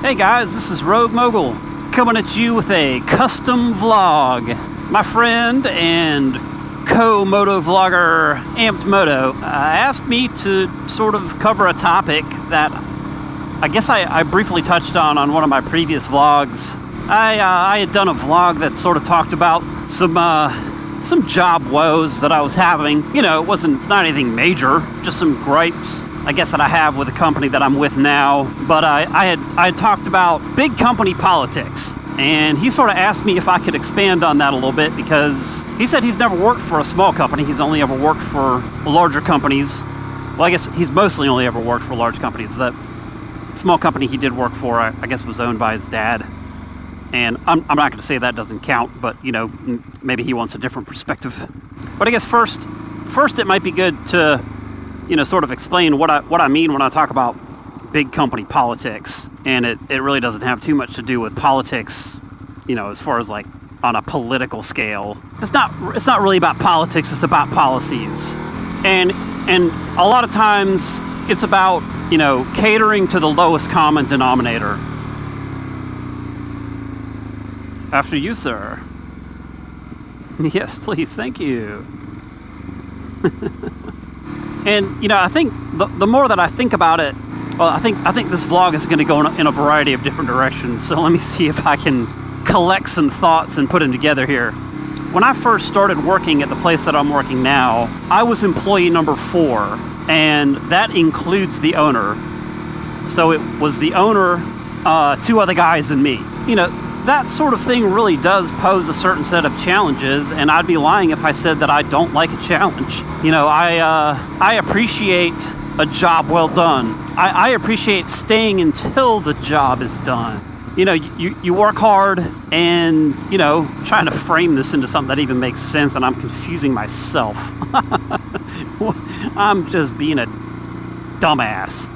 Hey guys, this is RogueMogul coming at you with a custom vlog. My friend and co-moto vlogger Amped Moto asked me to sort of cover a topic that I guess I briefly touched on one of my previous vlogs. I had done a vlog that sort of talked about some job woes that I was having. You know, it's not anything major, just some gripes, I guess, that I have with the company that I'm with now. But I had talked about big company politics, and he sort of asked me if I could expand on that a little bit, because he said he's never worked for a small company. He's only ever worked for larger companies. Well, I guess he's mostly only ever worked for large companies. That small company he did work for, I guess, was owned by his dad. And I'm not going to say that doesn't count, but, you know, maybe he wants a different perspective. But I guess first it might be good to, you know, sort of explain what I mean when I talk about big company politics. And it really doesn't have too much to do with politics, you know, as far as like on a political scale. It's not really about politics, it's about policies. And a lot of times it's about, you know, catering to the lowest common denominator. After you, sir. Yes, please, thank you. And, you know, I think the more that I think about it, well, I think this vlog is going to go in a variety of different directions. So let me see if I can collect some thoughts and put them together here. When I first started working at the place that I'm working now, I was employee number 4, and that includes the owner. So it was the owner, 2 other guys, and me. You know, that sort of thing really does pose a certain set of challenges, and I'd be lying if I said that I don't like a challenge. You know, I appreciate a job well done. I appreciate staying until the job is done. You know, you work hard, and, you know, trying to frame this into something that even makes sense, and I'm confusing myself. I'm just being a dumbass.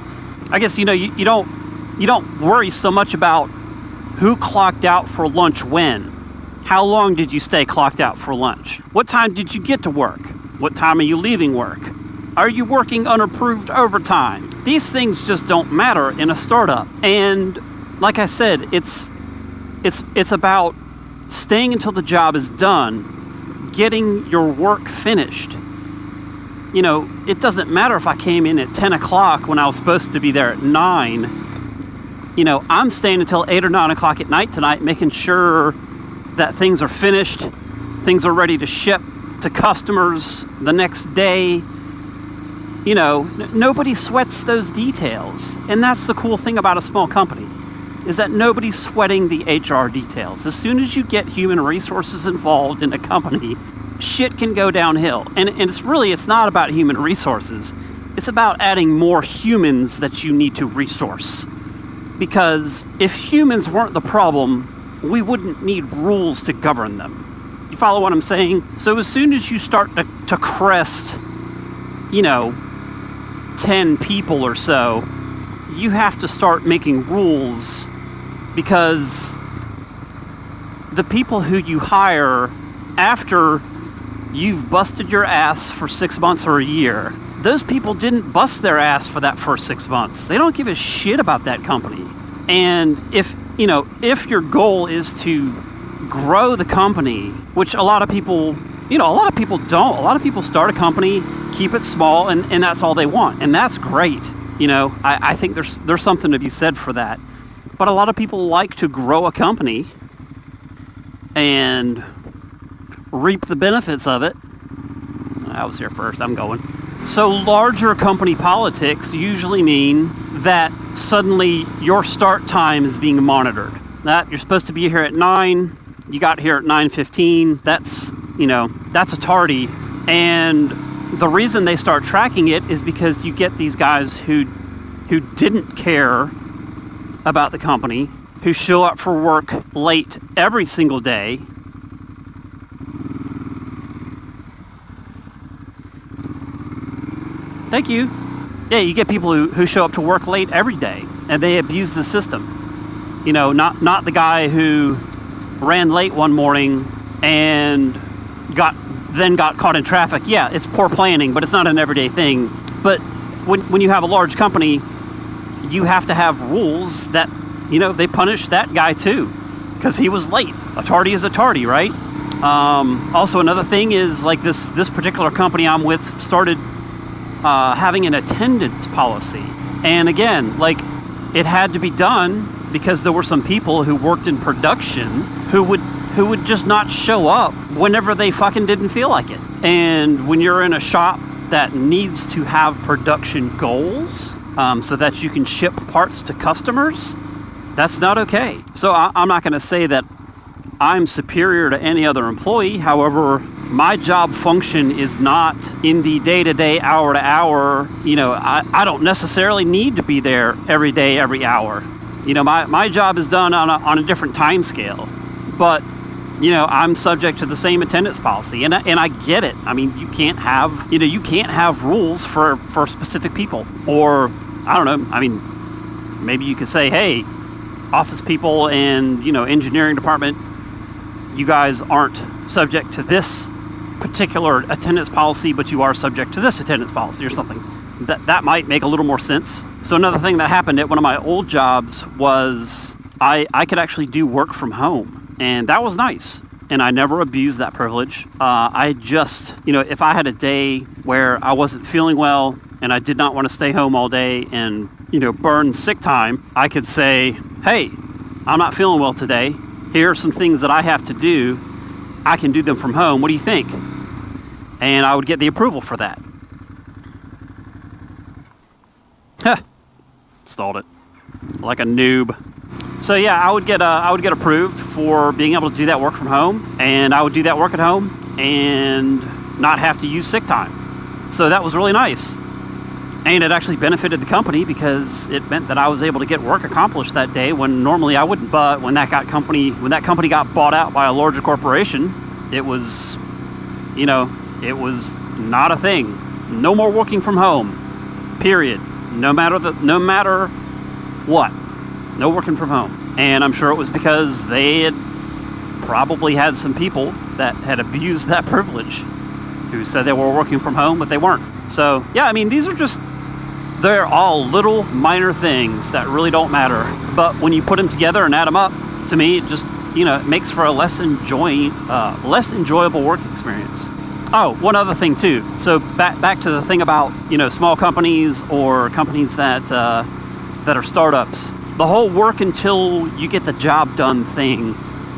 I guess, you know, you don't worry so much about who clocked out for lunch when. How long did you stay clocked out for lunch? What time did you get to work? What time are you leaving work? Are you working unapproved overtime? These things just don't matter in a startup. And like I said, it's about staying until the job is done, getting your work finished. You know, it doesn't matter if I came in at 10 o'clock when I was supposed to be there at 9. You know, I'm staying until 8 or 9 o'clock at night tonight, making sure that things are finished, things are ready to ship to customers the next day. You know, nobody sweats those details. And that's the cool thing about a small company, is that nobody's sweating the HR details. As soon as you get human resources involved in a company, shit can go downhill. And it's not about human resources. It's about adding more humans that you need to resource. Because if humans weren't the problem, we wouldn't need rules to govern them. You follow what I'm saying? So as soon as you start to crest, you know, 10 people or so, you have to start making rules, because the people who you hire after you've busted your ass for 6 months or a year, those people didn't bust their ass for that first 6 months. They don't give a shit about that company. And if your goal is to grow the company, which a lot of people don't. A lot of people start a company, keep it small, and that's all they want. And that's great. You know, I think there's something to be said for that. But a lot of people like to grow a company and reap the benefits of it. I was here first, I'm going. So larger company politics usually mean that suddenly your start time is being monitored. That you're supposed to be here at 9, you got here at 9:15. That's a tardy. And the reason they start tracking it is because you get these guys who didn't care about the company, who show up for work late every single day. Thank you. Yeah, you get people who show up to work late every day, and they abuse the system. You know, not the guy who ran late one morning and got caught in traffic. Yeah, it's poor planning, but it's not an everyday thing. But when you have a large company, you have to have rules that they punished that guy too, because he was late. A tardy is a tardy, right? Also, another thing is, like, this particular company I'm with started having an attendance policy. And again, like, it had to be done because there were some people who worked in production who would just not show up whenever they fucking didn't feel like it. And when you're in a shop that needs to have production goals so that you can ship parts to customers, that's not okay. So I'm not going to say that I'm superior to any other employee. However, my job function is not in the day-to-day, hour-to-hour. I don't necessarily need to be there every day, every hour. My job is done on a different time scale. But, I'm subject to the same attendance policy. And I get it. I mean, you can't have rules for specific people. Or, I don't know, I mean, maybe you could say, hey, office people and, engineering department, you guys aren't subject to this particular attendance policy, but you are subject to this attendance policy or something. That might make a little more sense. So another thing that happened at one of my old jobs was I could actually do work from home, and that was nice. And I never abused that privilege. I just, if I had a day where I wasn't feeling well and I did not want to stay home all day and, burn sick time, I could say, hey, I'm not feeling well today. Here are some things that I have to do. I can do them from home. What do you think? And I would get the approval for that. Stalled it like a noob. So yeah, I would get approved for being able to do that work from home, and I would do that work at home and not have to use sick time. So that was really nice. And it actually benefited the company because it meant that I was able to get work accomplished that day when normally I wouldn't. But when that company got bought out by a larger corporation, it was not a thing. No more working from home. Period. No matter what. No working from home. And I'm sure it was because they had probably had some people that had abused that privilege who said they were working from home, but they weren't. So, yeah, I mean, they're all little minor things that really don't matter. But when you put them together and add them up, to me, it just, it makes for a less enjoyable work experience. Oh, one other thing too. So back to the thing about, small companies or companies that are startups. The whole work until you get the job done thing,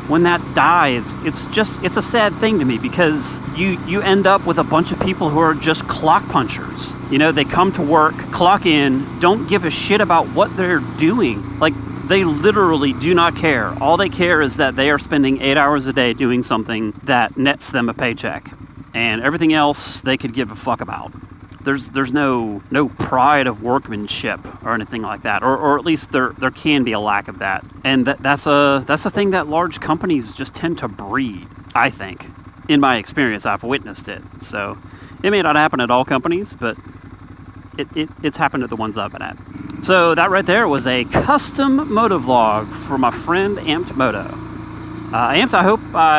when that dies, it's a sad thing to me because you end up with a bunch of people who are just clock punchers. They come to work, clock in, don't give a shit about what they're doing. Like, they literally do not care. All they care is that they are spending 8 hours a day doing something that nets them a paycheck. And everything else they could give a fuck about. There's no pride of workmanship or anything like that, or at least there can be a lack of that, and that's a thing that large companies just tend to breed. I think, in my experience, I've witnessed it. So it may not happen at all companies, but it's happened at the ones I've been at. So that right there was a custom motovlog for my friend Amped Moto. Amped, I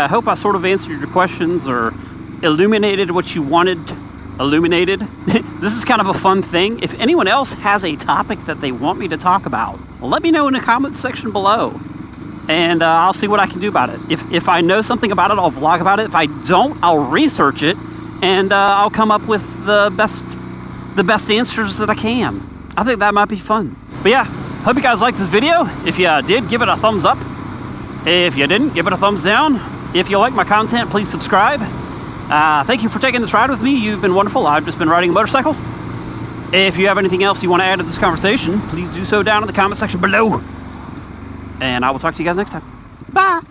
hope I sort of answered your questions or illuminated what you wanted illuminated. This is kind of a fun thing. If anyone else has a topic that they want me to talk about, let me know in the comment section below, and I'll see what I can do about it. If I know something about it, I'll vlog about it. If I don't, I'll research it, and I'll come up with the best answers that I can. I think that might be fun. But yeah, hope you guys liked this video. If you did, give it a thumbs up. If you didn't, give it a thumbs down. If you like my content, please subscribe. Thank you for taking this ride with me. You've been wonderful. I've just been riding a motorcycle. If you have anything else you want to add to this conversation, please do so down in the comment section below. And I will talk to you guys next time. Bye.